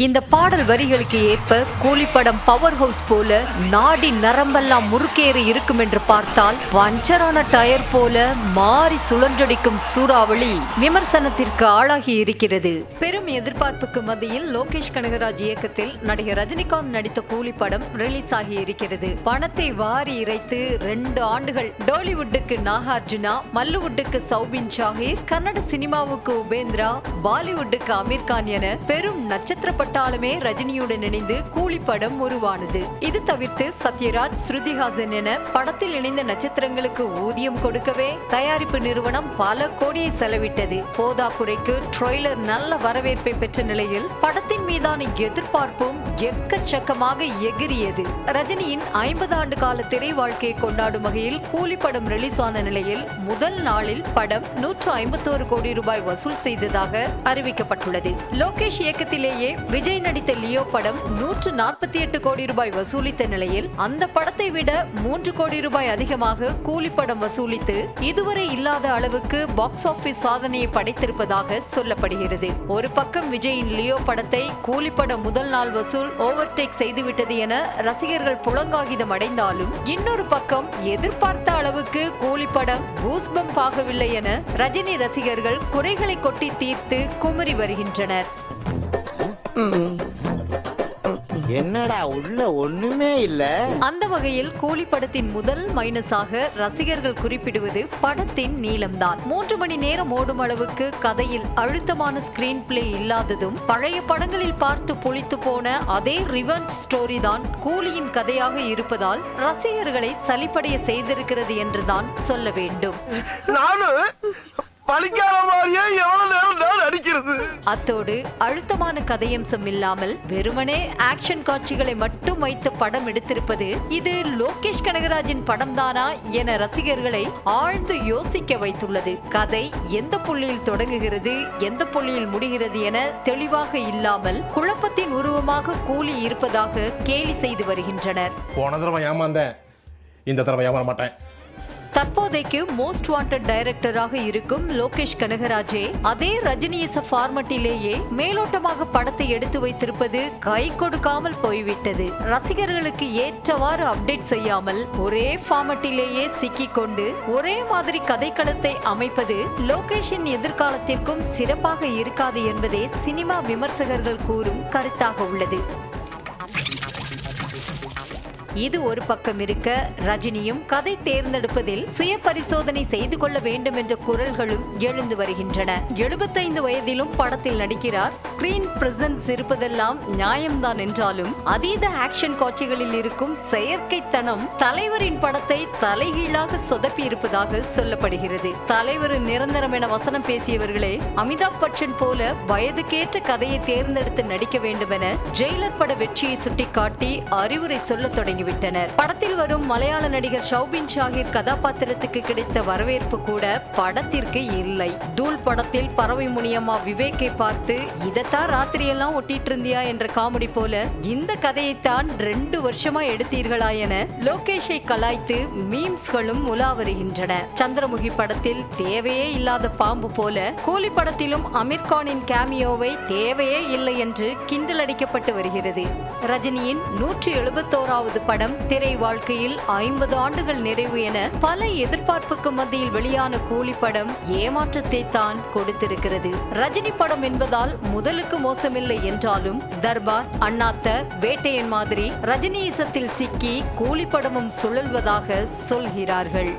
இந்த பாடல் வரிகளுக்கு ஏற்ப கூலிப்படம் பவர் ஹவுஸ் போல நாடி நரம்பெல்லாம் முறுக்கேறி இருக்கும் என்று பார்த்தால் பஞ்சரான டயர் போல மாறி சுழன்றடிக்கும் சூறாவளி விமர்சனத்திற்கு ஆளாகி இருக்கிறது. பெரும் எதிர்பார்ப்புக்கு மத்தியில் லோகேஷ் கனகராஜ் இயக்கத்தில் நடிகர் ரஜினிகாந்த் நடித்த கூலிப்படம் ரிலீஸ் ஆகி இருக்கிறது. பணத்தை வாரி இறைத்து 2 ஆண்டுகள் டாலிவுட்டுக்கு நாகார்ஜுனா, மல்லுவுட்டுக்கு சௌபின் ஷாஹிர், கன்னட சினிமாவுக்கு உபேந்திரா, பாலிவுட்டுக்கு அமீர் கான் என பெரும் நட்சத்திர பட்டாலுமே ரஜினியுடன் இணைந்து கூலிப்படம் உருவானது. இது தவிர்த்து சத்யராஜ், ஸ்ருதிஹாசன் என படத்தில் இணைந்த நட்சத்திரங்களுக்கு ஊதியம் கொடுக்கவே தயாரிப்பு நிறுவனம் பல கோடியை செலவிட்டது. போதாக்குறைக்கு ட்ரெய்லர் நல்ல வரவேற்பை பெற்ற நிலையில் படத்தின் மீதான எதிர்பார்ப்பும் எக்கச்சக்கமாக எகிரியது. ரஜினியின் 50 ஆண்டு கால திரை வாழ்க்கையை கொண்டாடும் வகையில் கூலிப்படம் ரிலீஸ் ஆன நிலையில் முதல் நாளில் படம் 151 கோடி ரூபாய் வசூல் செய்ததாக அறிவிக்கப்பட்டுள்ளது. லோகேஷ் இயக்கத்திலேயே விஜய் நடித்த லியோ படம் 148 கோடி ரூபாய் வசூலித்த நிலையில் அந்த படத்தை விட 3 கோடி ரூபாய் அதிகமாக கூலிப்படம் வசூலித்து இதுவரை இல்லாத அளவுக்கு பாக்ஸ் ஆபீஸ் சாதனையை படைத்திருப்பதாக சொல்லப்படுகிறது. ஒரு பக்கம் விஜயின் லியோ படத்தை கூலிப்படம் முதல் நாள் வசூல் ஓவர்டேக் செய்துவிட்டது என ரசிகர்கள் புலங்காகிதம் அடைந்தாலும், இன்னொரு பக்கம் எதிர்பார்த்த அளவுக்கு கூலிப்படம் கூஸ்பம்ப் ஆகவில்லை என ரஜினி ரசிகர்கள் குறைகளை கொட்டி தீர்த்து குமுறி வருகின்றனர். என்னடா உள்ள ஒண்ணுமே இல்ல. அந்த வகையில் கூலிப்படத்தின் முதல் மைனஸாக ரசிகர்கள் குறிப்பிடுவது படத்தின் நீளம்தான். 3 மணி நேரம் ஓடும் அளவுக்கு கதையில் அழுத்தமான ஸ்கிரீன் பிளே இல்லாததும், பழைய படங்களில் பார்த்து புளித்து போன அதே ரிவெஞ்ச் ஸ்டோரி தான் கூலியின் கதையாக இருப்பதால் ரசிகர்களை சலிப்படைய செய்திருக்கிறது என்றுதான் சொல்ல வேண்டும். அத்தோடு அழுத்தமான கதையம்சம் இல்லாமல் வெறுமனே ஆக்ஷன் காட்சிகளை மட்டும் வைத்து படம் எடுத்திருப்பது இது லோகேஷ் கனகராஜின் படம் தானா என ரசிகர்களை ஆழ்ந்து யோசிக்க வைத்துள்ளது. கதை எந்த புள்ளியில் தொடங்குகிறது, எந்த புள்ளியில் முடிகிறது என தெளிவாக இல்லாமல் குழப்பத்தின் உருவமாக கூலி இருப்பதாக கேலி செய்து வருகின்றனர். போன தடவை ஏமாந்தேன், இந்த தடவை ஏமாற மாட்டேன். தற்போதைக்கு மோஸ்ட் வாண்டட் டைரக்டராக இருக்கும் லோகேஷ் கனகராஜே அதே ரஜினியிச ஃபார்மட்டிலேயே மேலோட்டமாக படத்தை எடுத்து வைத்திருப்பது கை கொடுக்காமல் போய்விட்டது. ரசிகர்களுக்கு ஏற்றவாறு அப்டேட் செய்யாமல் ஒரே ஃபார்மட்டிலேயே சிக்கிக் கொண்டு ஒரே மாதிரி கதைக்களத்தை அமைப்பது லோகேஷின் எதிர்காலத்திற்கும் சிறப்பாக இருக்காது என்பதே சினிமா விமர்சகர்கள் கூறும் கருத்தாக உள்ளது. இது ஒரு பக்கம் இருக்க, ரஜினியும் கதை தேர்ந்தெடுப்பதில் சுய பரிசோதனை செய்து கொள்ள வேண்டும் என்ற குரல்களும் எழுந்து வருகின்றன. 75 வயதிலும் படத்தில் நடிக்கிறார். ஸ்கிரீன் பிரசன்ஸ் இருப்பதெல்லாம் நியாயம்தான் என்றாலும் அதீத ஆக்ஷன் காட்சிகளில் இருக்கும் செயற்கைத்தனம் தலைவரின் படத்தை தலைகீழாக சொதப்பி இருப்பதாக சொல்லப்படுகிறது. தலைவர் நிரந்தரம் என வசனம் பேசியவர்களே அமிதாப் பச்சன் போல வயதுக்கேற்ற கதையை தேர்ந்தெடுத்து நடிக்க வேண்டும் என ஜெயிலர் பட வெற்றியை சுட்டிக்காட்டி அறிவுரை சொல்ல தொடங்கி விட்டனர். படத்தில் வரும் மலையாள நடிகர் சௌபின் ஷாஹிர் கதாபாத்திரத்துக்கு கிடைத்த வரவேற்பு கூட படத்திற்கு இல்லை. தூள் படத்தில் பறவை முனியம்மா விவேக்கை பார்த்து இதத்தான் ராத்திரியெல்லாம் ஒட்டிட்டு இருந்தியா என்ற காமெடி போல இந்த கதையைத்தான் 2 வருஷமா எடுத்தீர்களா என லோகேஷை கலாய்த்து மீம்ஸ்களும் உலா வருகின்றன. சந்திரமுகி படத்தில் தேவையே இல்லாத பாம்பு போல கூலி படத்திலும் அமீர் கானின் கேமியோவை தேவையே இல்லை என்று கிண்டல் அடிக்கப்பட்டு வருகிறது. ரஜினியின் 171வது படம் திரை வாழ்க்கையில் 50 ஆண்டுகள் நிறைவு என பல எதிர்பார்ப்புக்கு மத்தியில் வெளியான கூலி படம் ஏமாற்றத்தை தான் கொடுத்திருக்கிறது. ரஜினி படம் என்பதால் முதலுக்கு மோசமில்லை என்றாலும் தர்பார், அண்ணாத்த, வேட்டையன் மாதிரி ரஜினியிசத்தில் சிக்கி கூலி படமும் சுழல்வதாக சொல்கிறார்கள்.